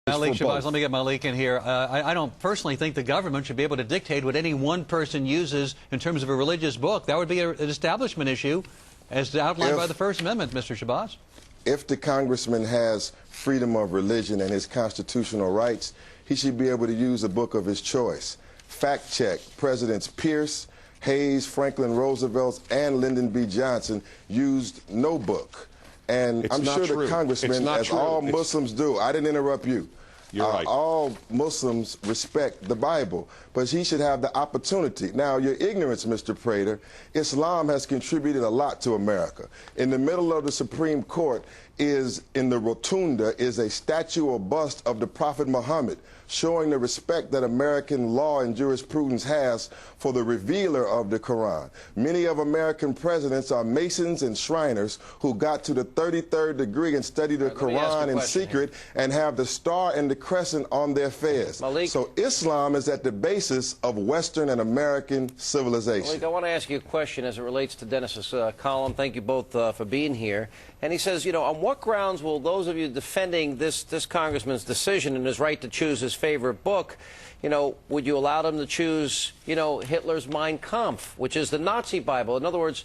Malik Shabazz, let me get Malik in here. I don't personally think the government should be able to dictate what any one person uses in terms of a religious book. That would be an establishment issue, as outlined by the First Amendment, Mr. Shabazz. If the congressman has freedom of religion and his constitutional rights, he should be able to use a book of his choice. Fact check, Presidents Pierce, Hayes, Franklin Roosevelt, and Lyndon B. Johnson used no book. And I'm sure the congressman, as all Muslims do, I didn't interrupt you. You're right. All Muslims respect the Bible, but he should have the opportunity. Now, your ignorance, Mr. Prager, Islam has contributed a lot to America. In the middle of the Supreme Court is, in the rotunda, is a statue or bust of the Prophet Muhammad, showing the respect that American law and jurisprudence has for the revealer of the Qur'an. Many of American presidents are Masons and Shriners who got to the 33rd degree and studied the Qur'an in secret and have the star and the crescent on their fez. Malik, so Islam is at the basis of Western and American civilization. Malik, I want to ask you a question as it relates to Dennis's column. Thank you both for being here. And he says, you know, on what grounds will those of you defending this congressman's decision and his right to choose his favorite book, you know, would you allow them to choose, you know, Hitler's Mein Kampf, which is the Nazi Bible? In other words,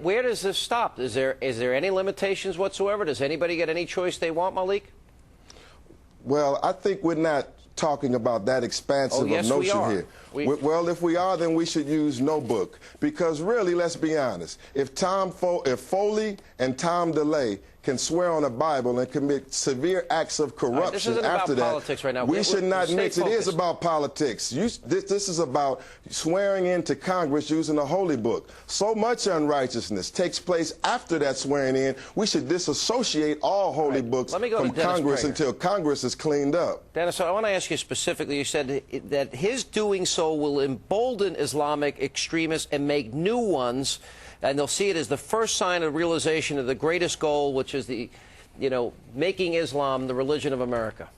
where does this stop? Is there any limitations whatsoever? Does anybody get any choice they want, Malik? Well, I think we're not talking about that expansive of notion here. Well, if we are, then we should use no book. Because really, let's be honest, if Foley and Tom DeLay can swear on a Bible and commit severe acts of corruption after that, we should not mix. It is about politics. This is about swearing into Congress using the Holy Book. So much unrighteousness takes place after that swearing in. We should disassociate all holy books from Congress until Congress is cleaned up. Dennis, I want to ask you specifically, you said that his doing so will embolden Islamic extremists and make new ones, and they'll see it as the first sign of realization of the greatest goal, which is the, you know, making Islam the religion of America.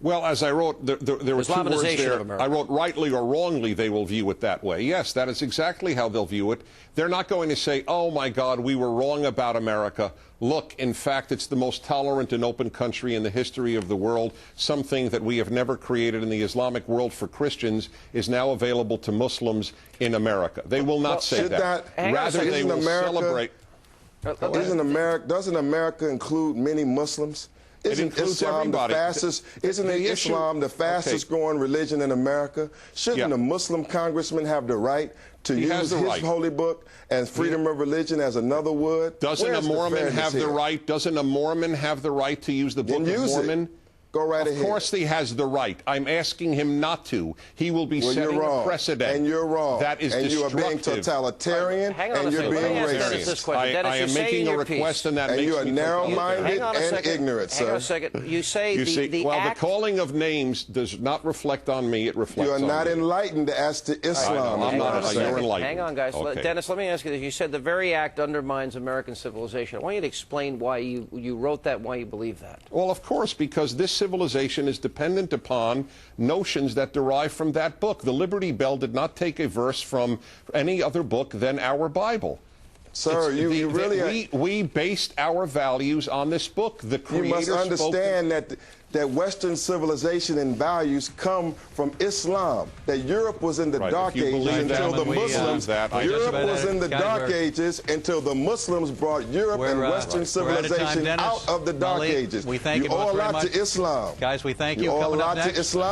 Well, as I wrote, there were two words there. I wrote, rightly or wrongly, they will view it that way. Yes, that is exactly how they'll view it. They're not going to say, oh, my God, we were wrong about America. Look, in fact, it's the most tolerant and open country in the history of the world. Something that we have never created in the Islamic world for Christians is now available to Muslims in America. They will not say that. Rather, they will celebrate. Doesn't America include many Muslims? Isn't Islam the fastest? Isn't Islam the fastest growing religion in America? Shouldn't a Muslim congressman have the right to use his holy book and freedom of religion as another would? Doesn't a Mormon have the right? Doesn't a Mormon have the right to use the Book of Mormon? Go right ahead. Of course he has the right. I'm asking him not to. He will be setting a precedent. And you're wrong. That is destructive. And you are being totalitarian, and you're being racist. I am making a request, and that makes me... And you are narrow-minded and ignorant, sir. Hang on a second. You say the calling of names does not reflect on me. It reflects on you. You are not enlightened as to Islam. I'm not. You're enlightened. Hang on, guys. Okay. Dennis, let me ask you this. You said the very act undermines American civilization. I want you to explain why you wrote that, why you believe that. Well, of course, because this civilization is dependent upon notions that derive from that book. The Liberty Bell did not take a verse from any other book than our Bible. Sir, we based our values on this book. The Creator You must understand that Western civilization and values come from Islam. That Europe was in the Dark Ages until the Muslims. Europe was in the Dark Ages until the Muslims brought Europe and Western civilization out of the Dark Ages. We thank you owe both a very lot much. To Islam. Guys, we thank you. You owe a Coming lot up next, to Islam.